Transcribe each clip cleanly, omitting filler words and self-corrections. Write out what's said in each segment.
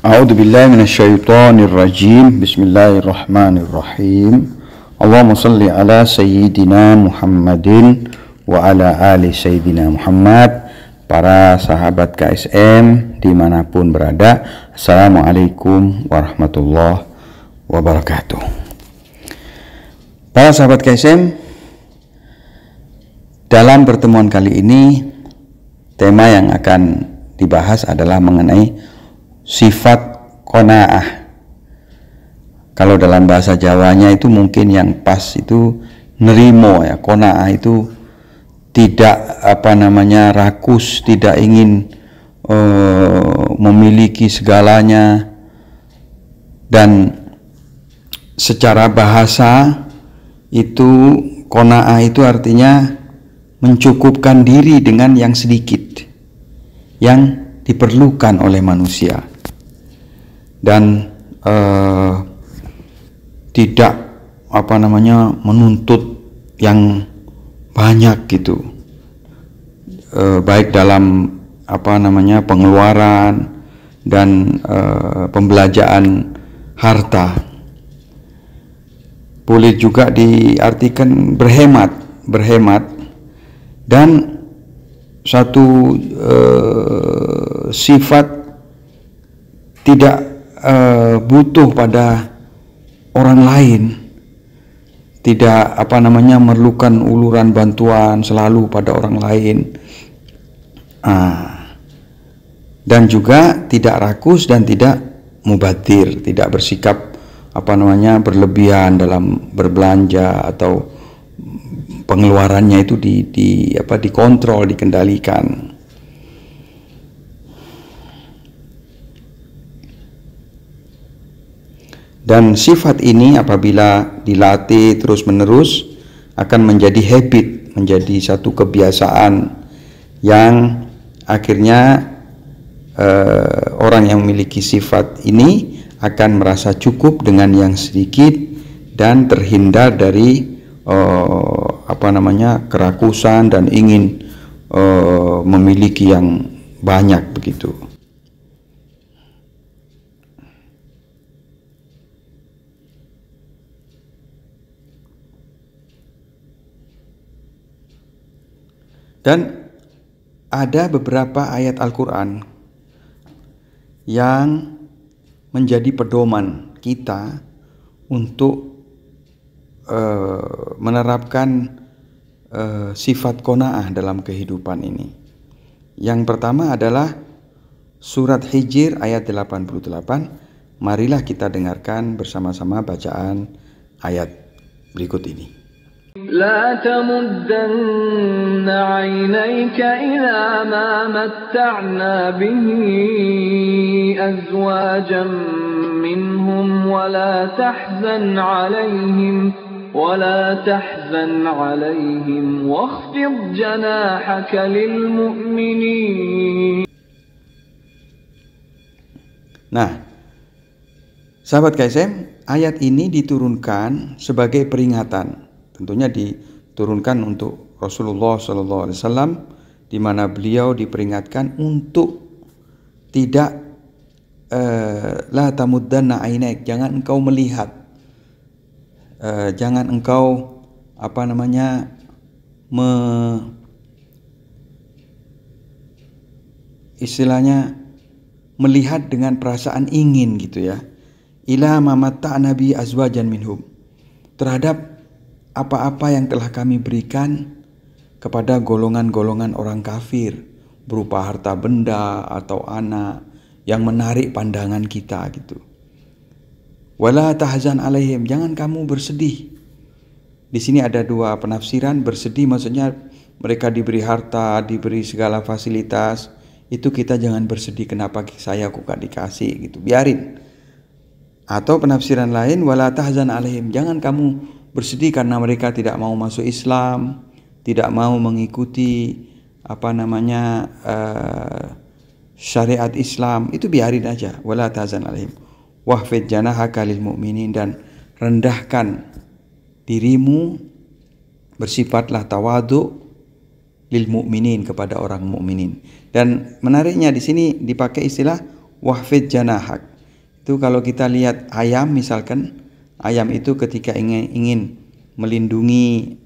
A'udzu billahi minasyaitonir rajim. Bismillahirrahmanirrahim. Allahumma shalli ala sayyidina Muhammadin wa ala ali sayyidina Muhammad. Para sahabat KSM dimanapun berada, Assalamualaikum warahmatullahi wabarakatuh. Para sahabat KSM, dalam pertemuan kali ini tema yang akan dibahas adalah mengenai sifat qanaah. Kalau dalam bahasa Jawanya itu mungkin yang pas itu nerimo ya. Qanaah itu tidak rakus, tidak ingin memiliki segalanya. Dan secara bahasa itu qanaah itu artinya mencukupkan diri dengan yang sedikit yang diperlukan oleh manusia. Dan tidak menuntut yang banyak gitu, baik dalam pengeluaran dan pembelanjaan harta. Boleh juga diartikan berhemat dan satu sifat tidak butuh pada orang lain, tidak memerlukan uluran bantuan selalu pada orang lain, dan juga tidak rakus dan tidak mubadzir, tidak bersikap berlebihan dalam berbelanja atau pengeluarannya itu dikontrol, dikendalikan. Dan sifat ini apabila dilatih terus-menerus akan menjadi habit, menjadi satu kebiasaan yang akhirnya orang yang memiliki sifat ini akan merasa cukup dengan yang sedikit dan terhindar dari kerakusan dan ingin memiliki yang banyak begitu. Dan ada beberapa ayat Al-Quran yang menjadi pedoman kita untuk menerapkan sifat qanaah dalam kehidupan ini. Yang pertama adalah surat Hijr ayat 88. Marilah kita dengarkan bersama-sama bacaan ayat berikut ini. لا تمدن عينيك إلى ما متعنا به أزواجا منهم ولا تحزن عليهم واخفض جناحك للمؤمنين. Nah, sahabat KSM, ayat ini diturunkan sebagai peringatan. Tentunya diturunkan untuk Rasulullah SAW, di mana beliau diperingatkan untuk tidak la tamuddanna ainaik, jangan engkau melihat, jangan engkau melihat dengan perasaan ingin gitu ya. Ila ma matta'na bi azwajan minhum, terhadap apa-apa yang telah kami berikan kepada golongan-golongan orang kafir berupa harta benda atau anak yang menarik pandangan kita gitu. Wala tahzan alaihim, jangan kamu bersedih. Di sini ada dua penafsiran. Bersedih maksudnya mereka diberi harta, diberi segala fasilitas, itu kita jangan bersedih, kenapa saya kok gak dikasih gitu, biarin. Atau penafsiran lain, wala tahzan alaihim, jangan kamu bersedih karena mereka tidak mau masuk Islam, tidak mau mengikuti syariat Islam, itu biarin aja. Wala tahzan alaihim wahfid janahaka lil mu'minin, dan rendahkan dirimu, bersifatlah tawadu lil mu'minin, kepada orang mukminin. Dan menariknya di sini dipakai istilah wahfid janahak. Itu kalau kita lihat ayam misalkan, ayam itu ketika ingin melindungi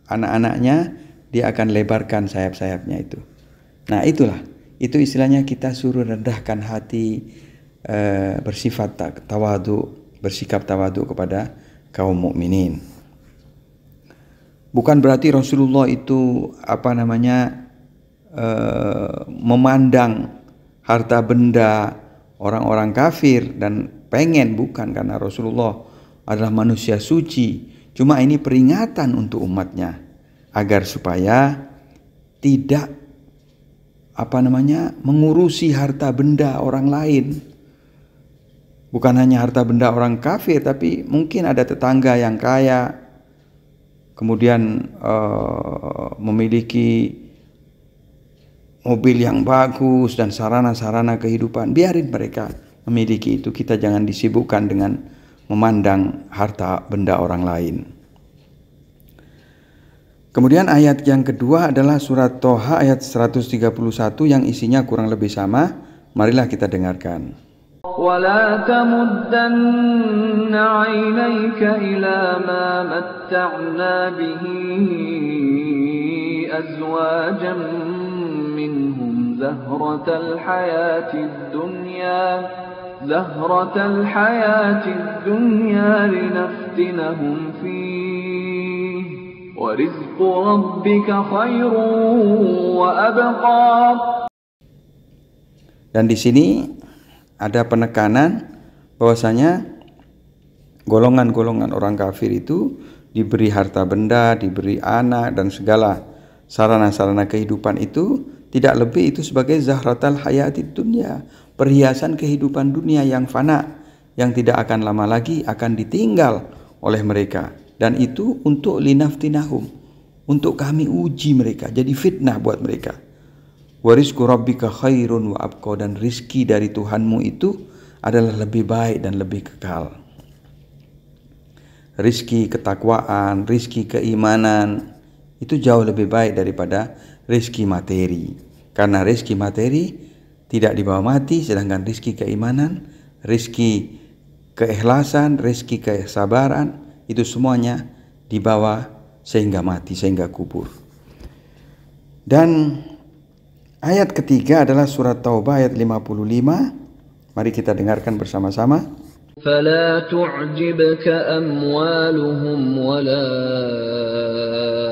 anak-anaknya, dia akan lebarkan sayap-sayapnya itu. Nah itulah, itu istilahnya kita suruh rendahkan hati, bersifat tawadu, bersikap tawadu kepada kaum mukminin. Bukan berarti Rasulullah itu memandang harta benda orang-orang kafir dan pengen, bukan, karena Rasulullah adalah manusia suci. Cuma ini peringatan untuk umatnya agar supaya tidak mengurusi harta benda orang lain. Bukan hanya harta benda orang kafir, tapi mungkin ada tetangga yang kaya, kemudian memiliki mobil yang bagus dan sarana-sarana kehidupan. Biarin mereka memiliki itu. Kita jangan disibukkan dengan memandang harta benda orang lain. Kemudian ayat yang kedua adalah surat Toha ayat 131 yang isinya kurang lebih sama. Marilah kita dengarkan. ولا تمدن عينيك إلى ما متعنا به أزواجا منهم زهرة الحياة الدنيا لنفتنهم فيه ورزق ربك خير وأبقى. Dan di sini ada penekanan bahwasanya golongan-golongan orang kafir itu diberi harta benda, diberi anak dan segala sarana-sarana kehidupan itu tidak lebih itu sebagai zahratal hayatid dunya, perhiasan kehidupan dunia yang fana, yang tidak akan lama lagi akan ditinggal oleh mereka. Dan itu untuk linaftinahum, untuk kami uji mereka, jadi fitnah buat mereka. Wa rizqu rabbika khairun wa abqa, dan rizki dari Tuhanmu itu adalah lebih baik dan lebih kekal. Rizki ketakwaan, rizki keimanan itu jauh lebih baik daripada rizki materi. Karena rizki materi tidak dibawa mati, sedangkan rizki keimanan, rizki keikhlasan, rizki kesabaran itu semuanya dibawa sehingga mati, sehingga kubur. Dan ayat ketiga adalah surat Taubah ayat 55. Mari kita dengarkan bersama-sama. فلا تعجبك أموالهم ولا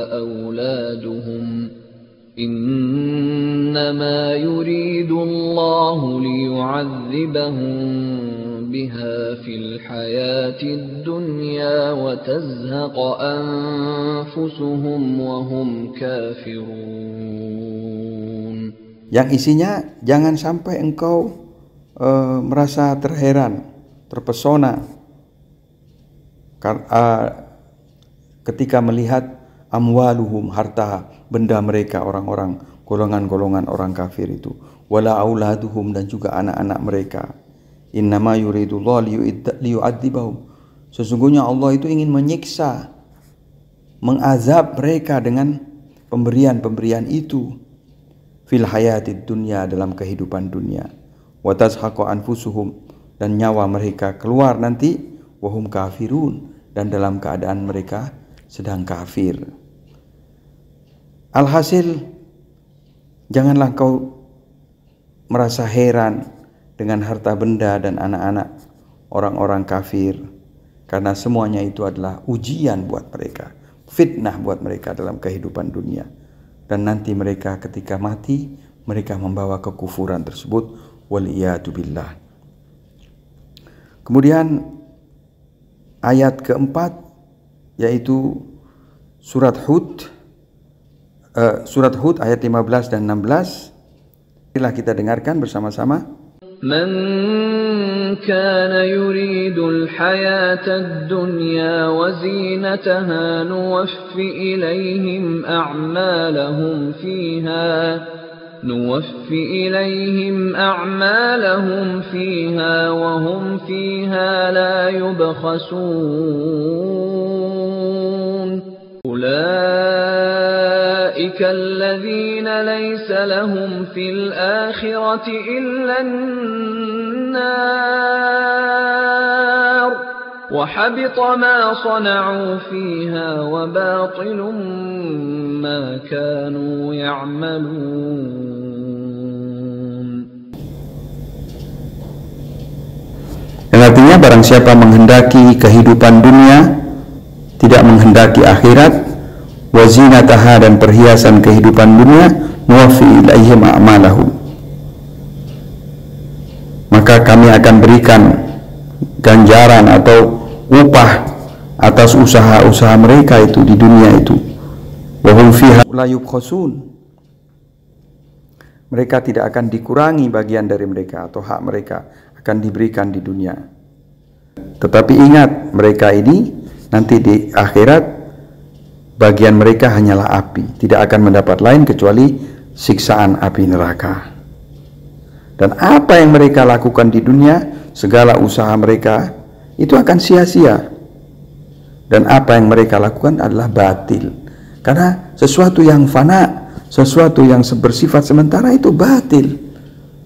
أولادهم إنما يريد الله ليعذبهم بها في الحياة الدنيا وتزهق أنفسهم وهم كافرون. Yang isinya, jangan sampai engkau merasa terheran, terpesona ketika melihat amwaluhum, harta benda mereka, orang-orang golongan-golongan orang kafir itu, wala auladuhum, dan juga anak-anak mereka. Innama yuridullah liyu'adzibahum, sesungguhnya Allah itu ingin menyiksa, mengazab mereka dengan pemberian-pemberian itu fil hayatid dunya, dalam kehidupan dunia, wa tazhaqu anfusuhum, dan nyawa mereka keluar nanti, wahum kafirun, dan dalam keadaan mereka sedang kafir. Alhasil, janganlah kau merasa heran dengan harta benda dan anak-anak orang-orang kafir, karena semuanya itu adalah ujian buat mereka, fitnah buat mereka dalam kehidupan dunia. Dan nanti mereka ketika mati, mereka membawa kekufuran tersebut, waliyadu billah. Kemudian ayat keempat, yaitu surat Hud ayat 15 dan 16. Marilah kita dengarkan bersama-sama. من كان يريد الحياة الدنيا وزينتها نوفي إليهم أعمالهم فيها وهم فيها لا يبخسون أولئك أولئك الذين ليس لهم في الآخرة إلا النار وحبط ما صنعوا فيها وباطل ما كانوا يعملون. Yang artinya barang siapa menghendaki kehidupan dunia, tidak menghendaki akhirat, wazinataha dan perhiasan kehidupan dunia, nuwaffi ilaihim a'malahum, maka kami akan berikan ganjaran atau upah atas usaha-usaha mereka itu di dunia itu. Wa hum fiha la yubkhasun, mereka tidak akan dikurangi bagian dari mereka atau hak mereka akan diberikan di dunia. Tetapi ingat, mereka ini nanti di akhirat bagian mereka hanyalah api, tidak akan mendapat lain kecuali siksaan api neraka. Dan apa yang mereka lakukan di dunia, segala usaha mereka itu akan sia-sia. Dan apa yang mereka lakukan adalah batil. Karena sesuatu yang fana, sesuatu yang bersifat sementara itu batil.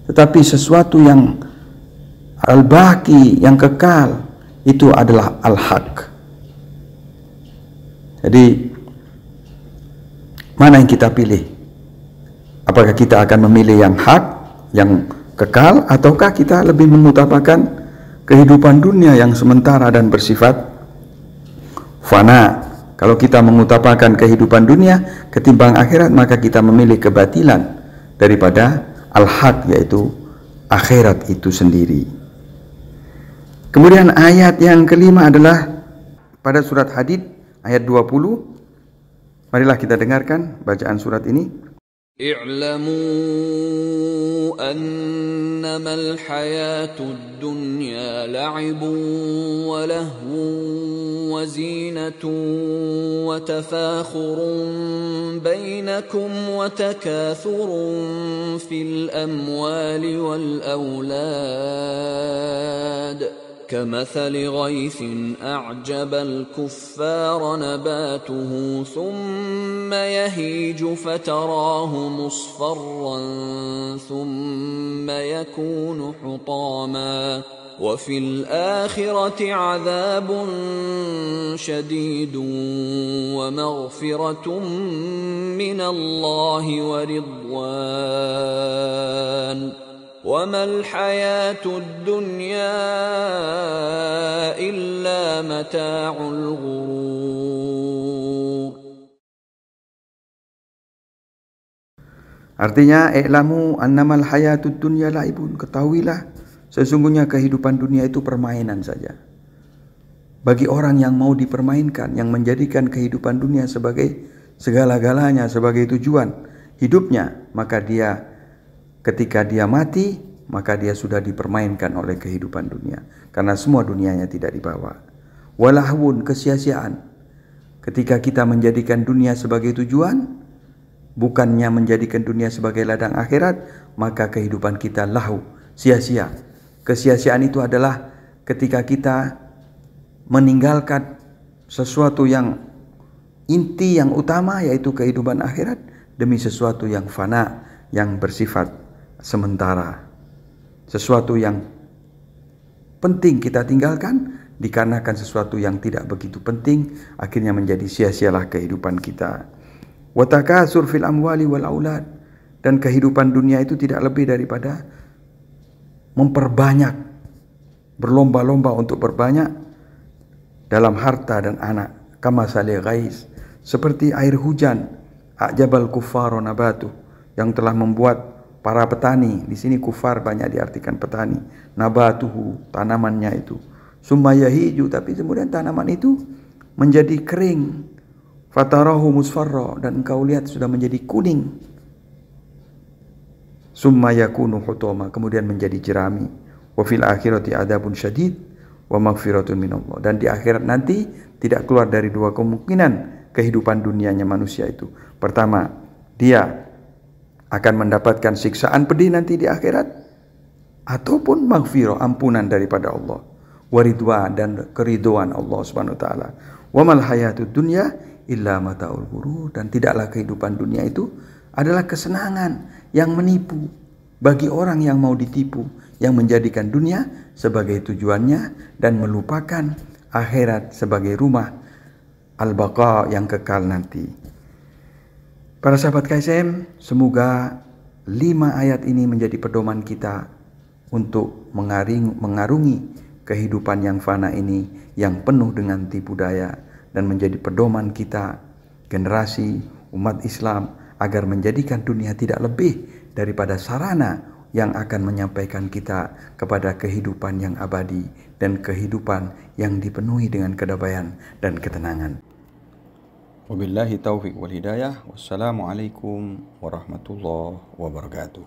Tetapi sesuatu yang al-baqi, yang kekal, itu adalah al-haq. Jadi mana yang kita pilih? Apakah kita akan memilih yang hak, yang kekal, ataukah kita lebih mengutamakan kehidupan dunia yang sementara dan bersifat fana? Kalau kita mengutamakan kehidupan dunia ketimbang akhirat, maka kita memilih kebatilan daripada al-haq, yaitu akhirat itu sendiri. Kemudian ayat yang kelima adalah pada surat Hadid ayat 20. Marilah kita dengarkan bacaan surat ini. اعلموا أنما الحياة الدنيا لعب ولهو وزينة وتفاخر بينكم وتكاثر في الأموال والأولاد كمثل غيث أعجب الكفار نباته ثم يهيج فتراه مصفرا ثم يكون حطاما وفي الآخرة عذاب شديد ومغفرة من الله ورضوان وما الحياة الدنيا إلا متاع الغرور. Artinya, i'lamu annamal hayatud dunya laibun, ketahuilah sesungguhnya kehidupan dunia itu permainan saja. Bagi orang yang mau dipermainkan, yang menjadikan kehidupan dunia sebagai segala-galanya, sebagai tujuan hidupnya, maka dia ketika dia mati, maka dia sudah dipermainkan oleh kehidupan dunia. Karena semua dunianya tidak dibawa. Walahwun, kesia-siaan. Ketika kita menjadikan dunia sebagai tujuan, bukannya menjadikan dunia sebagai ladang akhirat, maka kehidupan kita lahu, sia-sia. Kesia-siaan itu adalah ketika kita meninggalkan sesuatu yang inti, yang utama, yaitu kehidupan akhirat, demi sesuatu yang fana, yang bersifat sementara. Sesuatu yang penting kita tinggalkan dikarenakan sesuatu yang tidak begitu penting, akhirnya menjadi sia-sialah kehidupan kita. Wa takasur fil amwali wal aulad, dan kehidupan dunia itu tidak lebih daripada memperbanyak, berlomba-lomba untuk berbanyak dalam harta dan anak. Kama sali ghais, seperti air hujan, a'jabal kuffar nabatu, yang telah membuat para petani, di sini kufar banyak diartikan petani, nabatuhu, tanamannya itu, summa yahiju, tapi kemudian tanaman itu menjadi kering, fatarahu musfarra, dan engkau lihat sudah menjadi kuning, summa yakunu hutama, kemudian menjadi jerami, wa fil akhirati adzabun syadid wa maghfiratun minallah, dan di akhirat nanti tidak keluar dari dua kemungkinan kehidupan dunianya manusia itu. Pertama, dia akan mendapatkan siksaan pedih nanti di akhirat, ataupun maghfirah, ampunan daripada Allah, waridwan, dan keridhaan Allah Subhanahu wa taala. Wa mal hayatud dunya illa mata'ul ghurur, dan tidaklah kehidupan dunia itu adalah kesenangan yang menipu bagi orang yang mau ditipu, yang menjadikan dunia sebagai tujuannya dan melupakan akhirat sebagai rumah al-baqa yang kekal nanti. Para sahabat KSM, semoga 5 ayat ini menjadi pedoman kita untuk mengarungi kehidupan yang fana ini yang penuh dengan tipu daya, dan menjadi pedoman kita generasi umat Islam agar menjadikan dunia tidak lebih daripada sarana yang akan menyampaikan kita kepada kehidupan yang abadi dan kehidupan yang dipenuhi dengan kedamaian dan ketenangan. Wabillahi taufiq wal hidayah. Wassalamualaikum warahmatullahi wabarakatuh.